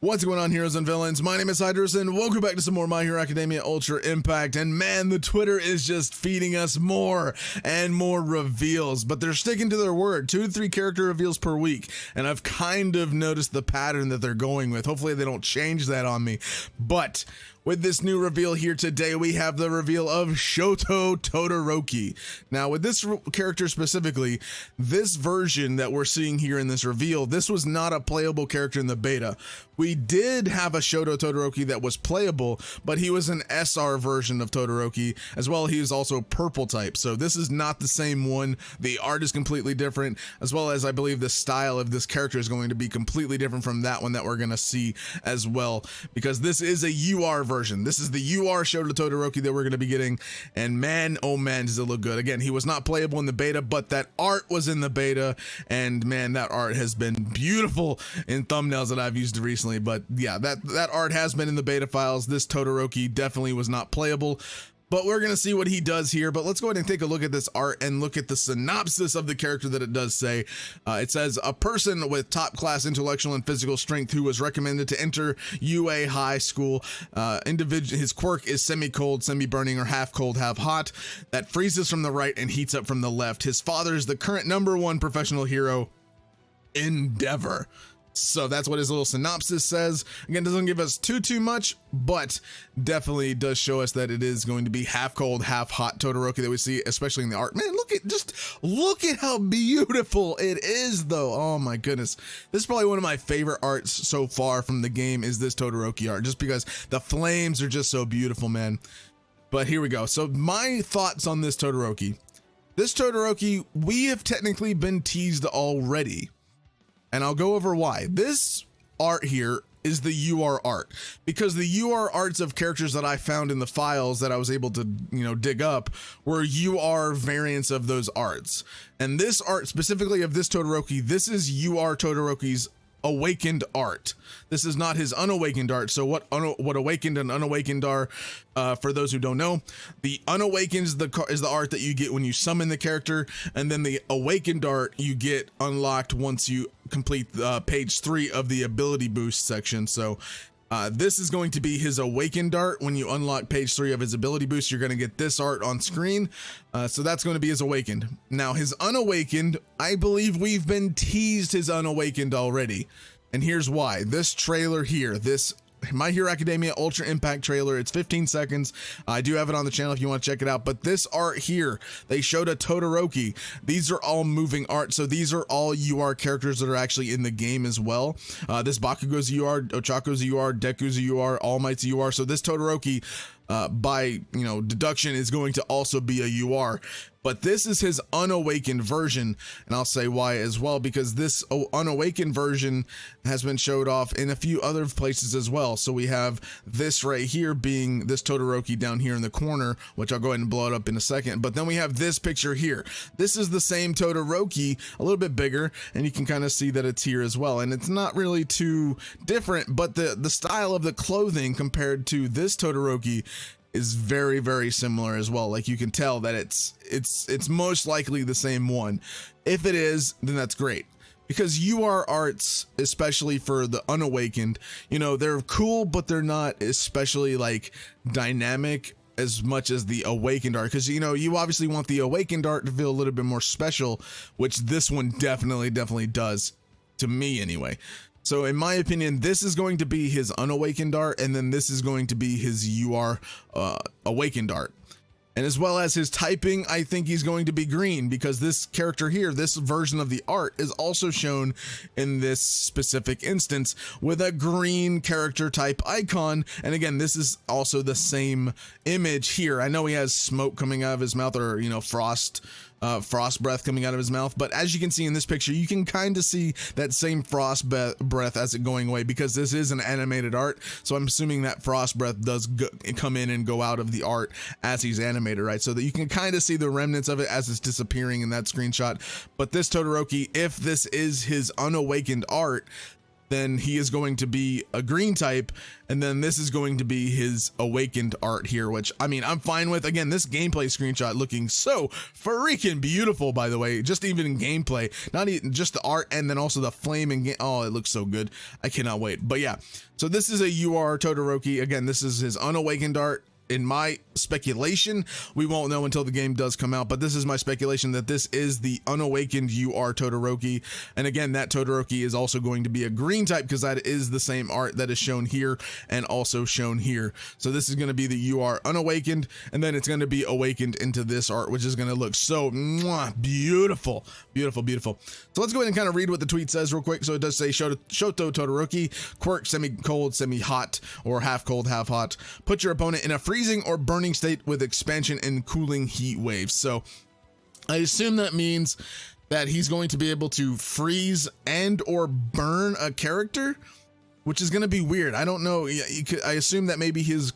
What's going on, heroes and villains? My name is Hydros, and welcome back to some more My Hero Academia Ultra Impact. And man, the Twitter is just feeding us more and more reveals, but they're sticking to their word, 2 to 3 character reveals per week. And I've kind of noticed the pattern that they're going with. Hopefully they don't change that on me. But with this new reveal here today, we have the reveal of Shoto Todoroki. Now, with this character specifically, this version that we're seeing here in this reveal, this was not a playable character in the beta. We did have a Shoto Todoroki that was playable, but he was an SR version of Todoroki, as well he is also purple type. So this is not the same one. The art is completely different, as well as I believe the style of this character is going to be completely different from that one that we're going to see as well, because this is a UR version. This is the UR Shoto Todoroki that we're going to be getting, and man, oh man, does it look good. Again, he was not playable in the beta, but that art was in the beta, and man, that art has been beautiful in thumbnails that I've used recently. But yeah, that art has been in the beta files. This Todoroki definitely was not playable, but we're going to see what he does here. But let's go ahead and take a look at this art and look at the synopsis of the character that it does say. It says, a person with top class intellectual and physical strength who was recommended to enter UA high school. His quirk is semi-cold, semi-burning, or half cold, half hot, that freezes from the right and heats up from the left. His father is the current #1 professional hero, Endeavor. So that's what his little synopsis says. Again, doesn't give us too much, but definitely does show us that it is going to be half cold, half hot Todoroki that we see, especially in the art. Man, look at how beautiful it is, though. Oh my goodness. This is probably one of my favorite arts so far from the game, is this Todoroki art, just because the flames are just so beautiful, man. But here we go. So my thoughts on this Todoroki. This Todoroki, we have technically been teased already. And I'll go over why. This art here is the UR art, because the UR arts of characters that I found in the files that I was able to, dig up were UR variants of those arts. And this art specifically of this Todoroki, this is UR Todoroki's awakened art. This is not his unawakened art. So what awakened and unawakened are, for those who don't know, the unawakened is the art that you get when you summon the character, and then the awakened art you get unlocked once you complete page 3 of the ability boost section. So this is going to be his awakened art. When you unlock page 3 of his ability boost, you're going to get this art on screen. So that's going to be his awakened. Now his unawakened, I believe we've been teased his unawakened already. And here's why. This trailer here, this My Hero Academia Ultra Impact trailer, it's 15 seconds. I do have it on the channel if you want to check it out. But this art here, they showed a Todoroki. These are all moving art. So these are all UR characters that are actually in the game as well. This Bakugo's UR, Ochako's UR, Deku's UR, All Might's UR. So this Todoroki, by deduction, is going to also be a UR. But this is his unawakened version, and I'll say why as well, because this unawakened version has been showed off in a few other places as well. So we have this right here being this Todoroki down here in the corner, which I'll go ahead and blow it up in a second. But then we have this picture here. This is the same Todoroki, a little bit bigger, and you can kind of see that it's here as well. And it's not really too different, but the style of the clothing compared to this Todoroki is very, very similar as well. Like, you can tell that it's most likely the same one. If it is, then that's great, because UR arts, especially for the unawakened, they're cool, but they're not especially like dynamic as much as the awakened art, because you obviously want the awakened art to feel a little bit more special, which this one definitely does, to me anyway. So in my opinion, this is going to be his unawakened art, and then this is going to be his UR awakened art. And as well as his typing, I think he's going to be green, because this character here, this version of the art, is also shown in this specific instance with a green character type icon. And again, this is also the same image here. I know he has smoke coming out of his mouth, or frost breath coming out of his mouth, but as you can see in this picture, you can kind of see that same frost breath as it going away, because this is an animated art. So I'm assuming that frost breath does come in and go out of the art as he's animated, right? So that you can kind of see the remnants of it as it's disappearing in that screenshot. But this Todoroki, if this is his unawakened art, then he is going to be a green type, and then this is going to be his awakened art here, which I mean I'm fine with. Again, this gameplay screenshot looking so freaking beautiful, by the way, just even in gameplay, not even just the art, and then also the flame and oh, it looks so good. I cannot wait. But yeah, so this is a UR Todoroki. Again, this is his unawakened art. In my speculation, we won't know until the game does come out, but this is my speculation that this is the unawakened UR Todoroki. And again, that Todoroki is also going to be a green type because that is the same art that is shown here and also shown here. So this is going to be the UR unawakened, and then it's going to be awakened into this art, which is going to look so beautiful, beautiful, beautiful. So let's go ahead and kind of read what the tweet says real quick. So it does say Shoto Todoroki, quirk, semi-cold, semi-hot, or half cold, half hot. Put your opponent in a freezing or burning state with expansion and cooling heat waves. So I assume that means that he's going to be able to freeze and or burn a character, which is going to be weird. I don't know. I assume that maybe his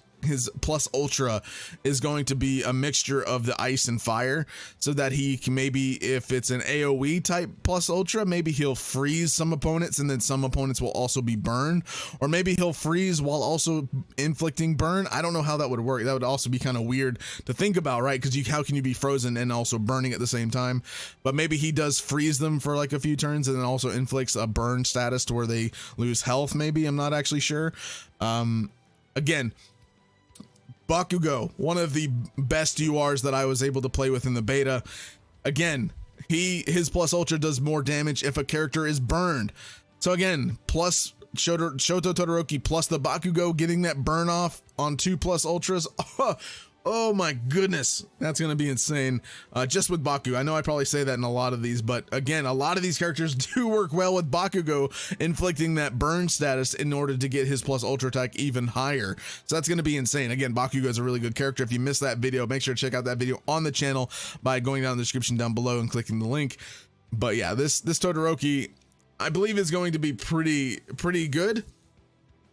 plus ultra is going to be a mixture of the ice and fire, so that he can, maybe if it's an AoE type plus ultra, maybe he'll freeze some opponents and then some opponents will also be burned, or maybe he'll freeze while also inflicting burn. I don't know how that would work. That would also be kind of weird to think about, right? Because how can you be frozen and also burning at the same time? But maybe he does freeze them for like a few turns and then also inflicts a burn status to where they lose health. Maybe, I'm not actually sure. Again, Bakugo, one of the best URs that I was able to play with in the beta. Again, his plus ultra does more damage if a character is burned. So again, plus Shoto Todoroki plus the Bakugo getting that burn off on 2 plus ultras. Oh my goodness, that's gonna be insane. Just with Baku, I know I probably say that in a lot of these, but again, a lot of these characters do work well with Bakugo inflicting that burn status in order to get his plus ultra attack even higher. So that's gonna be insane. Again, Bakugo is a really good character. If you missed that video, make sure to check out that video on the channel by going down in the description down below and clicking the link. But yeah, this Todoroki, I believe, is going to be pretty good.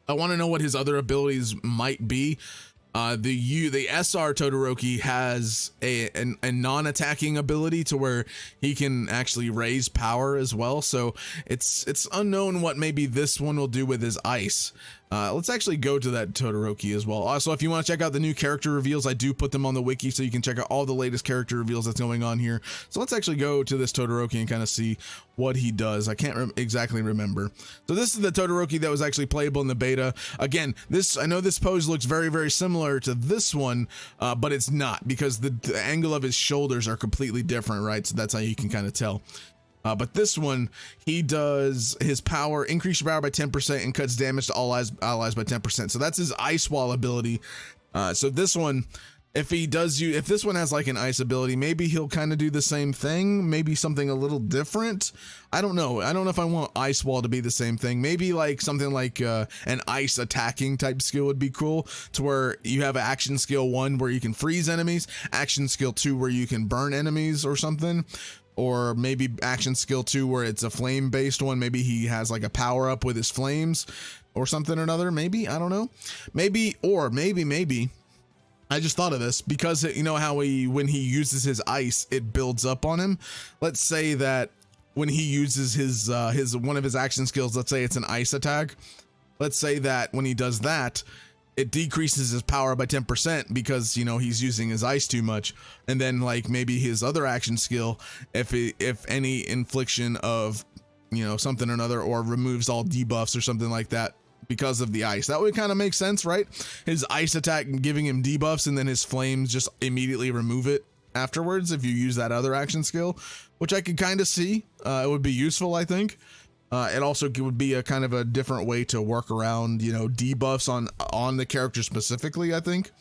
I want to know what his other abilities might be. The SR Todoroki has a non-attacking ability to where he can actually raise power as well. So it's unknown what maybe this one will do with his ice. Let's actually go to that Todoroki as well. Also, if you want to check out the new character reveals, I do put them on the wiki so you can check out all the latest character reveals that's going on here. So let's actually go to this Todoroki and kind of see what he does. I can't exactly remember. So this is the Todoroki that was actually playable in the beta. Again, I know this pose looks very similar to this one, but it's not, because the angle of his shoulders are completely different, right? So that's how you can kind of tell. But this one, he does his power, increase your power by 10% and cuts damage to all allies by 10%. So that's his ice wall ability. So this one, if this one has like an ice ability, maybe he'll kind of do the same thing, maybe something a little different. I don't know. I don't know if I want ice wall to be the same thing. Maybe like something like an ice attacking type skill would be cool, to where you have action skill 1 where you can freeze enemies, action skill 2 where you can burn enemies or something. Or maybe action skill 2 where it's a flame based one. Maybe he has like a power up with his flames or something or another. Maybe, I don't know. Maybe I just thought of this because you know how when he uses his ice, it builds up on him. Let's say that when he uses his one of his action skills, let's say it's an ice attack. Let's say that when he does that, it decreases his power by 10% because, you know, he's using his ice too much. And then like maybe his other action skill, if any infliction of, you know, something or another, or removes all debuffs or something like that because of the ice, that would kind of make sense, right? His ice attack giving him debuffs and then his flames just immediately remove it afterwards if you use that other action skill, which I could kind of see. It would be useful, I think. It also would be a kind of a different way to work around, you know, debuffs on the character specifically, I think.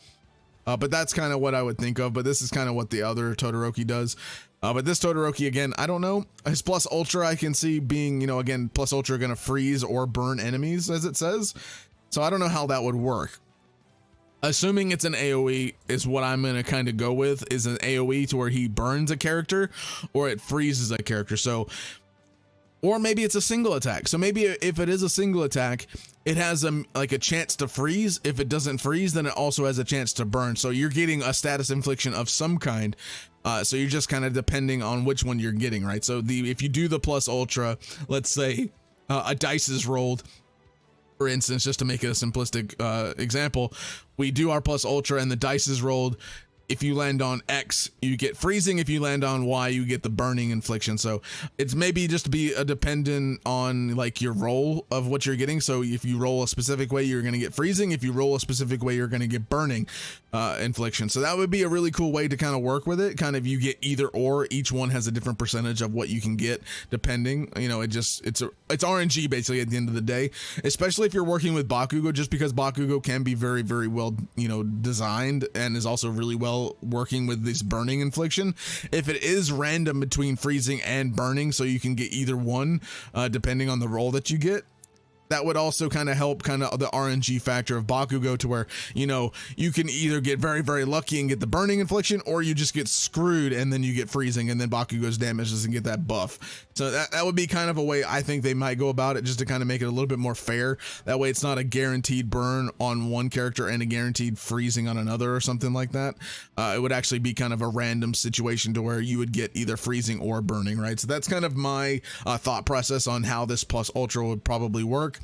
But that's kind of what I would think of. But this is kind of what the other Todoroki does. But this Todoroki, again, I don't know. His plus ultra I can see being, you know, again, plus ultra going to freeze or burn enemies, as it says. So I don't know how that would work. Assuming it's an AoE is what I'm going to kind of go with, is an AoE to where he burns a character or it freezes a character. So, or maybe it's a single attack. So maybe if it is a single attack, it has like a chance to freeze. If it doesn't freeze, then it also has a chance to burn. So you're getting a status infliction of some kind. So you're just kind of depending on which one you're getting, right? So if you do the plus ultra, let's say a dice is rolled. For instance, just to make it a simplistic example, we do our plus ultra and the dice is rolled. If you land on X, you get freezing. If you land on Y, you get the burning infliction. So it's maybe just to be a dependent on like your roll of what you're getting. So if you roll a specific way, you're going to get freezing. If you roll a specific way, you're going to get burning infliction. So that would be a really cool way to kind of work with it. Kind of you get either or. Each one has a different percentage of what you can get depending. You know, it's RNG basically at the end of the day, especially if you're working with Bakugo, just because Bakugo can be very, very well, you know, designed and is also really well working with this burning infliction. If it is random between freezing and burning, so you can get either one depending on the roll that you get, that would also kind of help kind of the RNG factor of Bakugo, to where, you know, you can either get very, very lucky and get the burning infliction, or you just get screwed and then you get freezing and then Bakugo's damage doesn't get that buff. So that would be kind of a way I think they might go about it, just to kind of make it a little bit more fair. That way it's not a guaranteed burn on one character and a guaranteed freezing on another or something like that. It would actually be kind of a random situation to where you would get either freezing or burning, right? So that's kind of my thought process on how this plus ultra would probably work.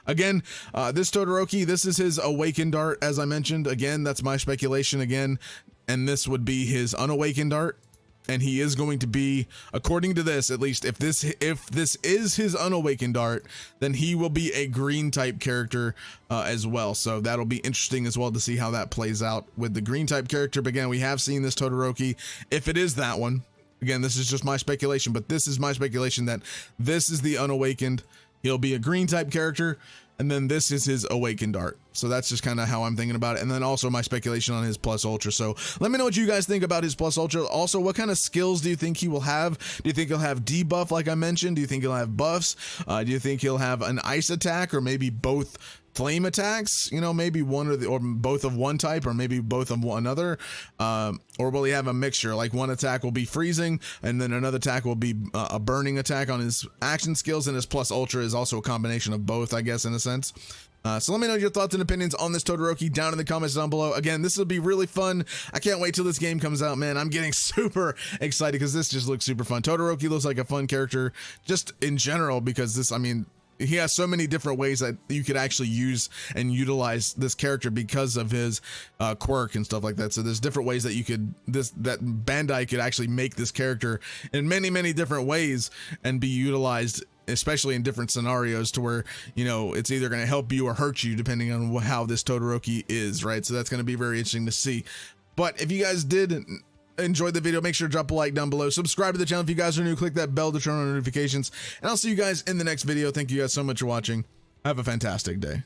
Again, this Todoroki, this is his awakened art, as I mentioned. Again, that's my speculation again, and this would be his unawakened art. And he is going to be, according to this, at least if this is his unawakened art, then he will be a green type character as well. So that'll be interesting as well to see how that plays out with the green type character. But again, we have seen this Todoroki. If it is that one, again, this is just my speculation, but this is my speculation that this is the unawakened. He'll be a green type character, and then this is his awakened art. So that's just kind of how I'm thinking about it. And then also my speculation on his plus ultra. So let me know what you guys think about his plus ultra. Also, what kind of skills do you think he will have? Do you think he'll have debuff like I mentioned? Do you think he'll have buffs? Do you think he'll have an ice attack, or maybe both flame attacks, you know, maybe one or both of one type, or maybe both of another, or will he have a mixture, like one attack will be freezing and then another attack will be a burning attack on his action skills, and his plus ultra is also a combination of both, I guess, in a sense. So let me know your thoughts and opinions on this Todoroki down in the comments down below. Again, this will be really fun. I can't wait till this game comes out, man. I'm getting super excited because this just looks super fun. Todoroki looks like a fun character just in general, because this, I mean, he has so many different ways that you could actually use and utilize this character because of his quirk and stuff like that. So there's different ways that you could, that Bandai could actually make this character in many, many different ways and be utilized, especially in different scenarios, to where, you know, it's either going to help you or hurt you depending on how this Todoroki is, right? So that's going to be very interesting to see. But if you guys did enjoyed the video, make sure to drop a like down below, subscribe to the channel if you guys are new, click that bell to turn on notifications, and I'll see you guys in the next video. Thank you guys so much for watching. Have a fantastic day.